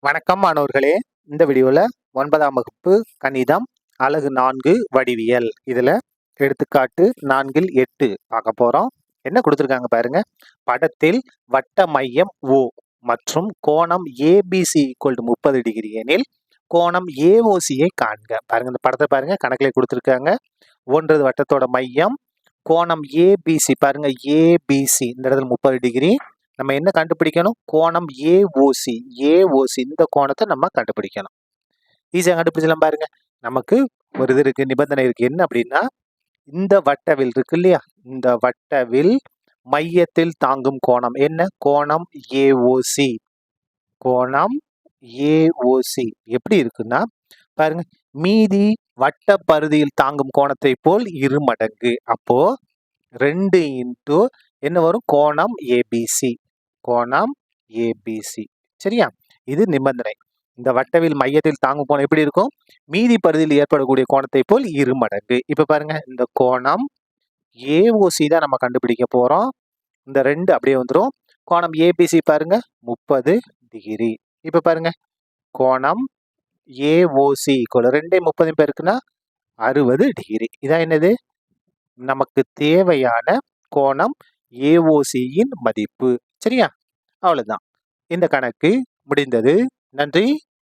வணக்கம் மாணவர்களே. இந்த வீடியோல 9ஆம் வகுப்பு கணிதம் அலகு 4 வடிவியல் இதுல எடுத்துக்காட்டு 4 8 பார்க்க போறோம். என்ன கொடுத்திருக்காங்க பாருங்க. படத்தில் வட்ட மையம் O மற்றும் கோணம் ABC = 30 டிகிரி எனில் கோணம் AOC ஐ காண்க. பாருங்க இந்த படத்தை பாருங்க, கணக்கிலே கொடுத்திருக்காங்க. ஒன்றது வட்டத்தோட மையம், கோணம் ABC பாருங்க, ABC இந்த இடத்துல 30 டிகிரி. நம்ம என்ன கண்டுபிடிக்கணும்? கோணம் AOC. AOC இந்த கோணத்தை நம்ம கண்டுபிடிக்கணும். ஈஸியா கண்டுபிடிச்சலாம் பாருங்க. நமக்கு ஒரு இது இருக்கு, நிபந்தனை இருக்கு. என்ன அப்படின்னா, இந்த வட்டவில் இருக்கு இல்லையா, இந்த வட்டவில் மையத்தில் தாங்கும் கோணம் என்ன? கோணம் AOC. கோணம் AOC எப்படி இருக்குன்னா பாருங்க, மீதி வட்ட பரிதியில் தாங்கும் கோணத்தை போல் 2 மடங்கு. அப்போ 2 இன்டு என்ன வரும்? கோணம் ABC. கோணம் ABC. சரியா? இது நிபந்தனை. இந்த வட்டவில் மையத்தில் தாங்கும் கோணம் எப்படி இருக்கும்? மீதி பரிதியில் ஏற்படக்கூடிய கோணத்தை போல் 2 மடங்கு. இப்ப பாருங்க, இந்த கோணம் AOC தான் நம்ம கண்டுபிடிக்க போறோம். இந்த 2 அப்படியே வந்துரும். கோணம் ABC பாருங்க 30 டிகிரி. இப்ப பாருங்க, கோணம் AOC = 2 30 பெருக்குனா 60 டிகிரி. இதான் என்னது? நமக்கு தேவையான கோணம் AOC இன் மதிப்பு. சரியா? அவ்வளவுதான். இந்த கணக்கு முடிந்தது. நன்றி.